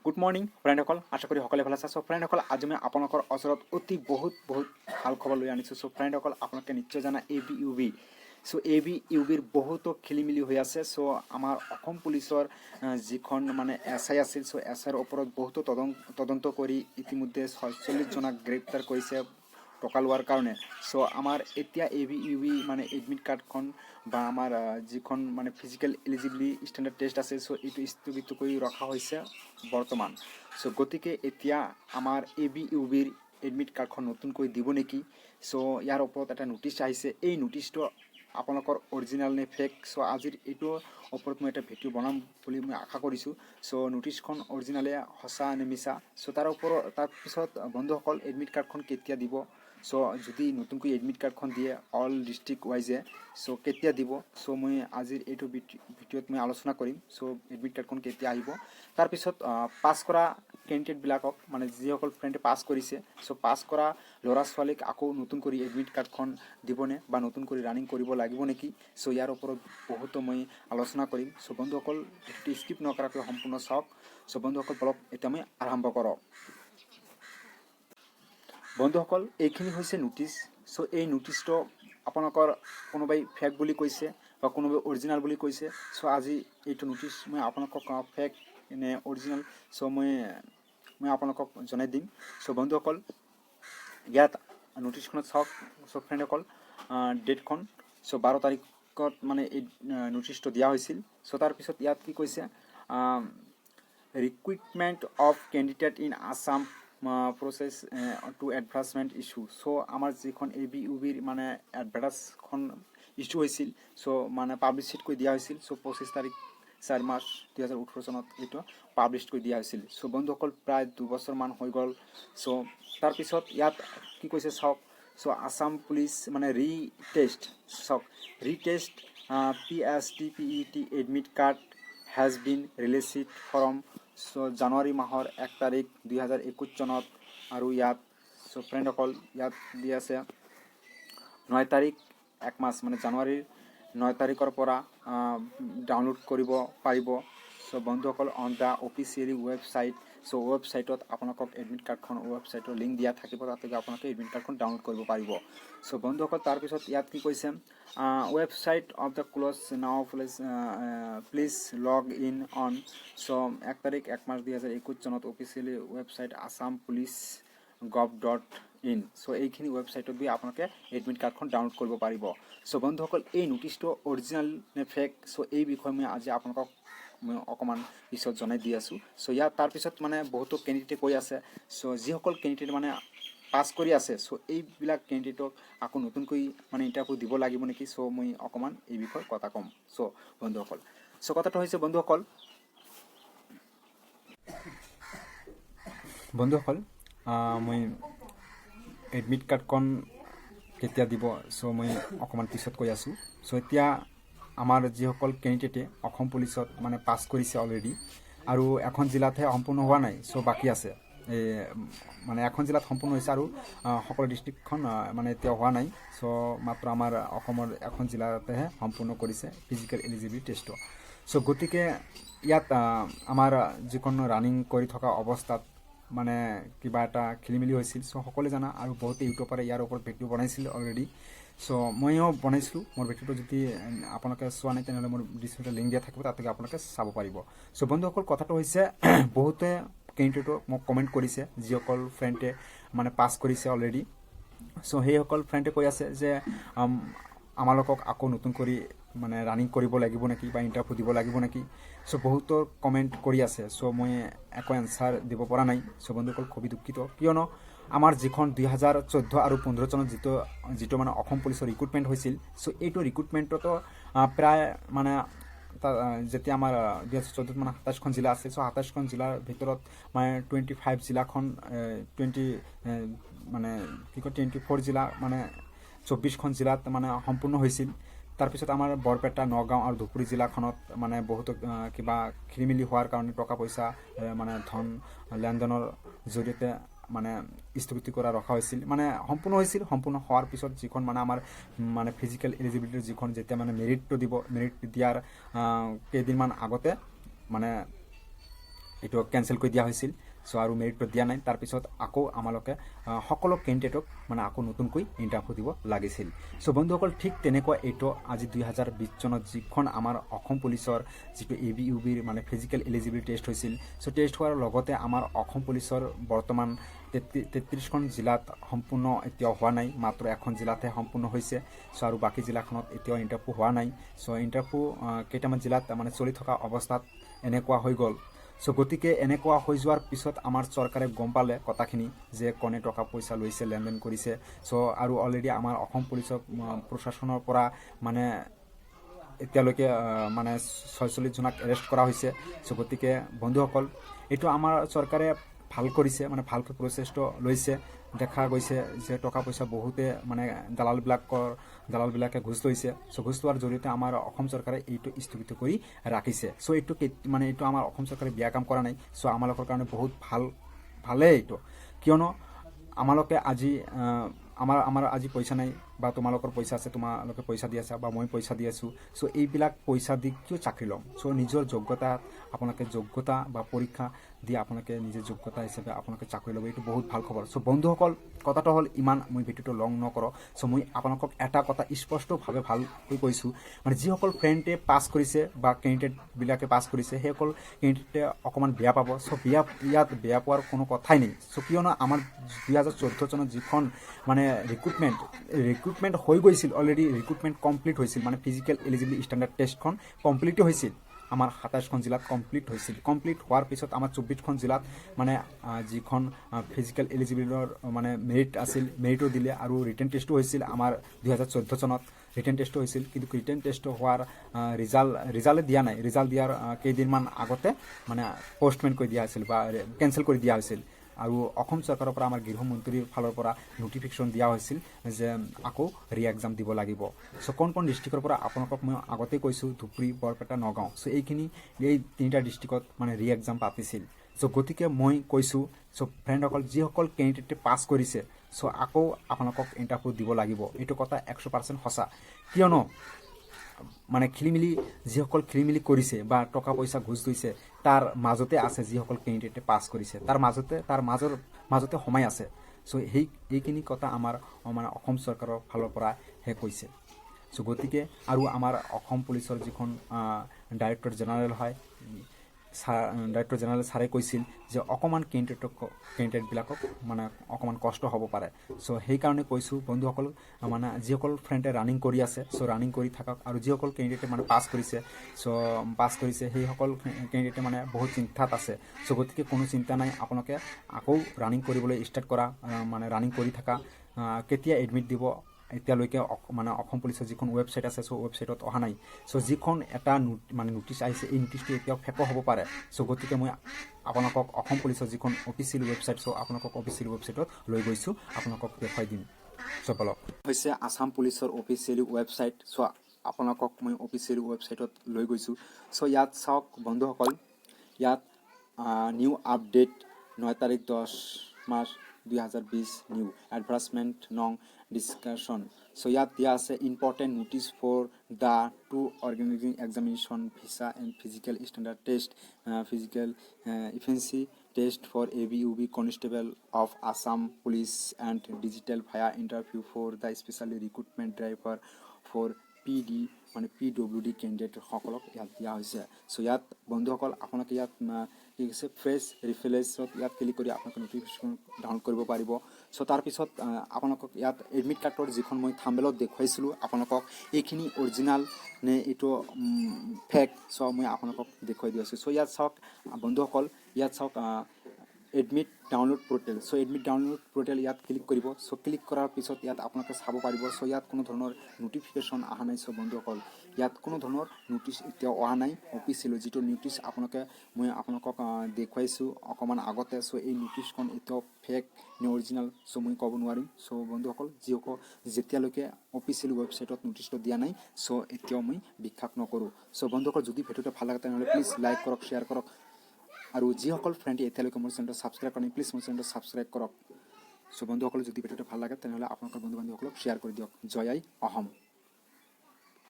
Good morning ফ্ৰেণ্ডসকল, আশা কৰি সকলোৱে ভাল আছে। চ' ফ্ৰেণ্ডসকল, আজি মই আপোনালোকৰ ওচৰত অতি বহুত ভাল খবৰ লৈ আনিছোঁ। চ' ফ্ৰেণ্ডসকল, আপোনালোকে নিশ্চয় জানা ABUB। চ' ABUBৰ বহুতো খেলি মেলি হৈ আছে। চ' আমাৰ অসম পুলিচৰ যিখন মানে SI আছিল, চ' SIৰ ওপৰত বহুতো তদন্ত কৰি ইতিমধ্যে 46 জনক গ্ৰেপ্তাৰ কৰিছে টকা লোৱাৰ কাৰণে। চ' আমাৰ এতিয়া ABUB মানে এডমিট কাৰ্ডখন বা আমাৰ যিখন মানে ফিজিকেল এলিজিবিলিটি ষ্টেণ্ডাৰ্ড টেষ্ট আছে, চ' এইটো স্থগিত কৰি ৰখা হৈছে বৰ্তমান। চ' গতিকে এতিয়া আমাৰ ABUBৰ এডমিট কাৰ্ডখন নতুনকৈ দিব নেকি? চ' ইয়াৰ ওপৰত এটা নটিচ আহিছে। এই নটিচটো আপোনালোকৰ অৰিজিনেল নে ফেক? চ' আজিৰ এইটোৰ ওপৰত মই এটা ভিডিঅ' বনাম বুলি মই আশা কৰিছোঁ। চ' নটিচখন অৰিজিনেলে সঁচা নে মিছা? চ' তাৰপিছত বন্ধুসকল, এডমিট কাৰ্ডখন কেতিয়া দিব? চ' যদি নতুনকৈ এডমিট কাৰ্ডখন দিয়ে অল ডিষ্ট্ৰিক্ট ৱাইজে, চ' কেতিয়া দিব? চ' মই আজিৰ এইটো ভিডিঅ'ত মই আলোচনা কৰিম। চ' এডমিট কাৰ্ডখন কেতিয়া আহিব। তাৰপিছত পাছ কৰা কেণ্ডিডেটবিলাকক, মানে যিসকল ফ্ৰেণ্ডে পাছ কৰিছে, চ' পাছ কৰা ল'ৰা ছোৱালীক আকৌ নতুন কৰি এডমিট কাৰ্ডখন দিবনে বা নতুন কৰি ৰানিং কৰিব লাগিব নেকি? চ' ইয়াৰ ওপৰত বহুতো মই আলোচনা কৰিম। চ' বন্ধুসকল, ভিডিঅ'টো স্কিপ নকৰাকৈ সম্পূৰ্ণ চাওক। চ' বন্ধুসকল, বলক এতিয়া মই আৰম্ভ কৰোঁ। বন্ধুসকল, এইখিনি হৈছে নটিচ। চ' এই নটিচটো আপোনালোকৰ কোনোবাই ফেক বুলি কৈছে বা কোনোবাই অৰিজিনেল বুলি কৈছে। চ' আজি এইটো নটিচ মই আপোনালোকক ফেক নে অৰিজিনেল, চ' মই আপোনালোকক জনাই দিম। চ' বন্ধুসকল, ইয়াত নটিচখনত চাওক। চ' ফ্ৰেণ্ডসকল, ডেটখন, চ' 12 তাৰিখত মানে এই নটিচটো দিয়া হৈছিল। চ' তাৰপিছত ইয়াত কি কৈছে, recruitment of candidate in Assam process to advertisement issue. So' আমাৰ যিখন ABUBৰ মানে এডভাৰ্টাইজখন ইছ্যু হৈছিল, চ' মানে পাব্লিছিড কৰি দিয়া হৈছিল। চ' 25 তাৰিখ 4 মাৰ্চ 2018 চনত এইটো পাব্লিছ কৰি দিয়া হৈছিল। চ' বন্ধুসকল, প্ৰায় 2 বছৰমান হৈ গ'ল। চ' তাৰপিছত ইয়াত কি কৈছে চাওক। চ' আছাম পুলিচ মানে ৰিটেষ্ট, চাওক, retest PSTPET admit card has been released from. So' জানুৱাৰী মাহৰ 1 তাৰিখ 2021 চনত। আৰু ইয়াত চ' ফ্ৰেণ্ডসকল, ইয়াত দি আছে 9 তাৰিখ 1 মাৰ্চ, মানে জানুৱাৰীৰ 9 তাৰিখৰ পৰা ডাউনলোড কৰিব পাৰিব। চ' বন্ধুসকল, অন দ্য অফিচিয়েলি ৱেবছাইট। চ' ৱেবছাইটত আপোনালোকক এডমিট কাৰ্ডখন ৱেবছাইটৰ লিংক দিয়া থাকিব, তাতে আপোনালোকে এডমিট কাৰ্ডখন ডাউনলোড কৰিব পাৰিব। চ' বন্ধুসকল, তাৰপিছত ইয়াত কি কৈছে, ৱেবছাইট অফ দ্য ক্ল'জ নাও প্লিজ লগ ইন অন। চ' 1 তাৰিখ 1 মাৰ্চ 2021 চনত officially website Assam police gov.in। চ' এইখিনি ৱেবছাইটত গৈ আপোনালোকে এডমিট কাৰ্ডখন ডাউনলোড কৰিব পাৰিব। চ' বন্ধুসকল, এই নটিচটো অৰিজিনেল নে ফেক? চ' এই বিষয়ে মই আজি আপোনালোকক মই অকণমান পিছত জনাই দি আছোঁ। চ' ইয়াৰ তাৰপিছত মানে বহুতো কেণ্ডিডেটে কৈ আছে, চ' যিসকল কেণ্ডিডেট মানে পাছ কৰি আছে, চ' এইবিলাক কেণ্ডিডেটক আকৌ নতুনকৈ মানে ইণ্টাৰভিউ দিব লাগিব নেকি? চ' মই অকণমান এই বিষয়ে কথা ক'ম। চ' বন্ধুসকল, চ' কথাটো হৈছে বন্ধুসকল, মই এডমিট কাৰ্ডখন কেতিয়া দিব, চ' মই অকণমান পিছত কৈ আছোঁ। চ' এতিয়া আমাৰ যিসকল কেণ্ডিডেটে অসম পুলিচত মানে পাছ কৰিছে অলৰেডি, আৰু এখন জিলাতহে সম্পূৰ্ণ হোৱা নাই, চ' বাকী আছে। মানে এখন জিলাত সম্পূৰ্ণ হৈছে আৰু সকলো ডিষ্ট্ৰিক্টখন মানে এতিয়া হোৱা নাই। চ' মাত্ৰ আমাৰ অসমৰ এখন জিলাতেহে সম্পূৰ্ণ কৰিছে ফিজিকেল এলিজিবিলিটি টেষ্টটো। চ' গতিকে ইয়াত আমাৰ যিখন ৰানিং কৰি থকা অৱস্থাত মানে কিবা এটা খেলি মেলি হৈছিল। চ' সকলোৱে জানা, আৰু বহুতে ইউটিউবাৰে ইয়াৰ ওপৰত ভিডিঅ' বনাইছিল অলৰেডি। চ' ময়ো বনাইছিলোঁ। মোৰ ভিডিঅ'টো যদি আপোনালোকে চোৱা নাই, তেনেহ'লে মোৰ ডিছক্ৰিপশ্যনত লিংক দিয়া থাকিব, তাতে আপোনালোকে চাব পাৰিব। চ' বন্ধুসকল, কথাটো হৈছে, বহুতে কেণ্ডিডেটক মোক কমেণ্ট কৰিছে, যিসকল ফ্ৰেণ্ডে মানে পাছ কৰিছে অলৰেডি। চ' সেইসকল ফ্ৰেণ্ডে কৈ আছে যে আমালোকক আকৌ নতুন কৰি মানে ৰানিং কৰিব লাগিব নেকি বা ইণ্টাৰভিউ দিব লাগিব নেকি? চ' বহুতৰ কমেণ্ট কৰি আছে। চ' মই একো এনচাৰ দিব পৰা নাই। চ' বন্ধুসকল, খুবেই দুখিত, কিয়নো আমাৰ যিখন 2014 আৰু 15 চনত যিটো মানে অসম পুলিচৰ ৰিক্ৰুটমেণ্ট হৈছিল, চ' এইটো ৰিক্ৰুটমেণ্টতো প্ৰায় মানে যেতিয়া আমাৰ 2014 মানে 27খন জিলা আছিল। চ' 27খন জিলাৰ ভিতৰত মানে 25 জিলাখন 24 জিলা মানে 24খন জিলাত মানে সম্পূৰ্ণ হৈছিল। তাৰপিছত আমাৰ বৰপেটা, নগাঁও আৰু ধুবুৰী জিলাখনত মানে বহুতো কিবা খেলি মেলি হোৱাৰ কাৰণে টকা পইচা মানে ধন লেনদেনৰ জৰিয়তে মানে স্থগিত কৰা ৰখা হৈছিল। মানে সম্পূৰ্ণ হৈছিল। সম্পূৰ্ণ হোৱাৰ পিছত যিখন মানে আমাৰ মানে ফিজিকেল এলিজিবিলিটিৰ যিখন যেতিয়া মানে মেৰিটটো দিব, মেৰিট দিয়াৰ কেইদিনমান আগতে মানে এইটো কেঞ্চেল কৰি দিয়া হৈছিল। চ' আৰু মেৰিটটো দিয়া নাই। তাৰপিছত আকৌ আমালোকে সকলো কেণ্ডিডেটক মানে আকৌ নতুনকৈ ইণ্টাৰভিউ দিব লাগিছিল। চ' বন্ধুসকল ঠিক তেনেকুৱা এইটো আজি 2020 চনত যিখন আমাৰ অসম পুলিচৰ যিটো ABUBৰ মানে ফিজিকেল এলিজিবিলিটি টেষ্ট হৈছিল। চ' টেষ্ট হোৱাৰ লগতে আমাৰ অসম পুলিচৰ বৰ্তমান 33খন জিলাত সম্পূৰ্ণ এতিয়াও হোৱা নাই, মাত্ৰ এখন জিলাতহে সম্পূৰ্ণ হৈছে। চ' আৰু বাকী জিলাখনত এতিয়াও ইণ্টাৰভিউ হোৱা নাই। চ' ইণ্টাৰভিউ কেইটামান জিলাত মানে চলি থকা অৱস্থাত এনেকুৱা হৈ গ'ল। চ' গতিকে এনেকুৱা হৈ যোৱাৰ পিছত আমাৰ চৰকাৰে গম পালে কথাখিনি যে কোনে টকা পইচা লৈছে, লেনদেন কৰিছে। চ' আৰু অলৰেডি আমাৰ অসম পুলিচৰ প্ৰশাসনৰ পৰা মানে এতিয়ালৈকে মানে 46 জনক এৰেষ্ট কৰা হৈছে। চ' গতিকে বন্ধুসকল এইটো আমাৰ চৰকাৰে ভাল কৰিছে, মানে ভালকৈ প্ৰচেছটো লৈছে। দেখা গৈছে যে টকা পইচা বহুতে মানে দালালবিলাকে ঘুচ লৈছে। চ' ঘুচ লোৱাৰ জৰিয়তে আমাৰ অসম চৰকাৰে এইটো স্থগিত কৰি ৰাখিছে। চ' এইটো মানে এইটো আমাৰ অসম চৰকাৰে বেয়া কাম কৰা নাই। চ' আমালোকৰ কাৰণে বহুত ভালেই এইটো, কিয়নো আমালোকে আজি আমাৰ আজি পইচা নাই বা তোমালোকৰ পইচা আছে, তোমালোকে পইচা দি আছা বা মই পইচা দি আছোঁ। চ' এইবিলাক পইচা দি কিয় চাকৰি ল'ম? চ' নিজৰ যোগ্যতা আপোনালোকে যোগ্যতা বা পৰীক্ষা দি আপোনালোকে নিজৰ যোগ্যতা হিচাপে আপোনালোকে চাকৰি ল'ব, এইটো বহুত ভাল খবৰ। চ' বন্ধুসকল কথাটো হ'ল ইমান মই ভিডিঅ'টো লং নকৰোঁ। চ' মই আপোনালোকক এটা কথা স্পষ্টভাৱে ভালকৈ কৈছোঁ, মানে যিসকল ফ্ৰেণ্ডে পাছ কৰিছে বা কেণ্ডিডেটবিলাকে পাছ কৰিছে সেইসকল কেণ্ডিডেটে অকণমান বেয়া পাব। চ' ইয়াত বেয়া পোৱাৰ কোনো কথাই নাই। চ' কিয়নো আমাৰ 2014 চনত যিখন মানে ৰিক্ৰুটমেণ্ট হৈ গৈছিল, অলৰেডি ৰিক্ৰুটমেণ্ট কমপ্লিট হৈছিল, মানে ফিজিকেল এলিজিবিলিটি ষ্টেণ্ডাৰ্ড টেষ্টখন কমপ্লিটো হৈছিল। আমাৰ 27খন জিলাত কমপ্লিট হৈছিল। কমপ্লিট হোৱাৰ পিছত আমাৰ 24খন জিলাত মানে যিখন ফিজিকেল এলিজিবিলিটিৰ মানে মেৰিট আছিল, মেৰিটো দিলে আৰু ৰিটেন টেষ্টো হৈছিল। আমাৰ 2014 চনত ৰিটেন টেষ্টো হৈছিল, কিন্তু ৰিটেন টেষ্ট হোৱাৰ ৰিজাল্টে দিয়া নাই। ৰিজাল্ট দিয়াৰ কেইদিনমান আগতে মানে পষ্টপেণ্ড কৰি দিয়া হৈছিল বা কেঞ্চেল কৰি দিয়া হৈছিল। আৰু অসম চৰকাৰৰ পৰা আমাৰ গৃহমন্ত্ৰীৰ ফালৰ পৰা নটিফিকেশ্যন দিয়া হৈছিল যে আকৌ এক্সাম দিব লাগিব। চ' কোন ডিষ্ট্ৰিক্টৰ পৰা আপোনালোকক মই আগতে কৈছোঁ, ধুবুৰী, বৰপেটা, নগাঁও। চ' এই 3টা ডিষ্ট্ৰিক্টত মানে এক্সাম পাতিছিল। চ' গতিকে মই কৈছোঁ, চ' ফ্ৰেণ্ডসকল যিসকল কেণ্ডিডেটে পাছ কৰিছে, চ' আকৌ আপোনালোকক ইণ্টাৰভিউ দিব লাগিব। এইটো কথা 100% সঁচা। কিয়নো মানে যিসকল খেলিমেলি কৰিছে বা টকা পইচা ঘুচ লৈছে, তাৰ মাজতে আছে যিসকল কেণ্ডিডেটে পাছ কৰিছে, তাৰ মাজতে সোমাই আছে। চ' এইখিনি কথা আমাৰ মানে অসম চৰকাৰৰ ফালৰ পৰা কৈছে। চ' গতিকে আৰু আমাৰ অসম পুলিচৰ যিখন ডাইৰেক্টৰ জেনেৰেল হয়, ডাইৰেক্টৰ জেনেৰেল ছাৰে কৈছিল যে অকণমান কেণ্ডিডেটবিলাকক মানে অকণমান কষ্ট হ'ব পাৰে। চ' সেইকাৰণে কৈছোঁ বন্ধুসকল, মানে যিসকল ফ্ৰেণ্ডে ৰানিং কৰি আছে, চ' ৰানিং কৰি থাকক। আৰু যিসকল কেণ্ডিডেটে মানে পাছ কৰিছে সেইসকল কেণ্ডিডেটে মানে বহুত চিন্তাত আছে। চ' গতিকে কোনো চিন্তা নাই, আপোনালোকে আকৌ ৰানিং কৰিবলৈ ষ্টাৰ্ট কৰা, মানে ৰানিং কৰি থাকা। কেতিয়া এডমিট দিব এতিয়ালৈকে মানে অসম পুলিচৰ যিখন ৱেবছাইট আছে, চ' ৱেবছাইটত অহা নাই। চ' যিখন এটা মানে নটিচ আহিছে, এই নটিচটো এতিয়াও ফেকো হ'ব পাৰে। চ' গতিকে মই আপোনালোকক অসম পুলিচৰ যিখন অফিচিয়েল ৱেবছাইট, চ' আপোনালোকক অফিচিয়েল ৱেবছাইটত লৈ গৈছোঁ, আপোনালোকক দেখুৱাই দিম। চ' বলক, হৈছে আছাম পুলিচৰ অফিচিয়েল ৱেবছাইট। চ' আপোনালোকক মই অফিচিয়েল ৱেবছাইটত লৈ গৈছোঁ। চ' ইয়াত চাওক বন্ধুসকল, ইয়াত নিউ আপডেট 9 তাৰিখ 10 মাৰ্চ 2020 নিউ এডভাৰ্টাইজমেণ্ট নং ডিছকাশ্যন। চ' ইয়াত দিয়া আছে important notice for the to organising examination visa and physical standard test, physical efficiency test for ABUB constable of Assam police and digital via interview for the specially recruitment driver for PWD কেণ্ডিডেটসকলক ইয়াত দিয়া হৈছে। চ' ইয়াত বন্ধুসকল আপোনালোকে ইয়াত কি কৈছে ফ্ৰেছ ৰিফ্ৰেছত ইয়াত ক্লিক কৰি আপোনালোকে নটিফিকেশ্যন ডাউনলোড কৰিব পাৰিব। চ' তাৰপিছত আপোনালোকক ইয়াত এডমিট কাৰ্ডৰ যিখন মই থাম্বনেইলত দেখুৱাইছিলোঁ আপোনালোকক, এইখিনি অৰিজিনেল নে এইটো ফেক, চ' মই আপোনালোকক দেখুৱাই দি আছোঁ। চ' ইয়াত চাওক বন্ধুসকল, ইয়াত চাওক এডমিট ডাউনলোড পৰ্টেল। চ' এডমিট ডাউনলোড পৰ্টেল ইয়াত ক্লিক কৰিব। চ' ক্লিক কৰাৰ পিছত ইয়াত আপোনালোকে চাব পাৰিব। চ' ইয়াত কোনো ধৰণৰ নটিফিকেশ্যন অহা নাই। চ' বন্ধুসকল ইয়াত কোনো ধৰণৰ নটিচ এতিয়াও অহা নাই অফিচিয়েল যিটো নটিচ মই আপোনালোকক দেখুৱাইছোঁ অকণমান আগতে। চ' এই নটিচখন এতিয়াও ফেক নে অৰিজিনেল, চ' মই ক'ব নোৱাৰিম। চ' বন্ধুসকল যেতিয়ালৈকে অফিচিয়েল ৱেবছাইটত নটিচটো দিয়া নাই, চ' এতিয়াও মই বিশ্বাস নকৰোঁ। চ' বন্ধুসকল যদি ভিডিঅ'টো ভাল লাগে তেনেহ'লে প্লিজ লাইক কৰক, শ্বেয়াৰ কৰক। আৰু যিসকল ফ্ৰেণ্ডে এতিয়ালৈকে মোৰ চেনেলটো ছাবস্ক্ৰাইব কৰা নাই, প্লিজ মোৰ চেনেলটো ছাবস্ক্ৰাইব কৰক। চ' বন্ধুসকল যদি ভিডিঅ'টো ভাল লাগে তেনেহ'লে আপোনালোকৰ বন্ধু বান্ধৱীসকলক শ্বেয়াৰ কৰি দিয়ক। জয় আই অসম।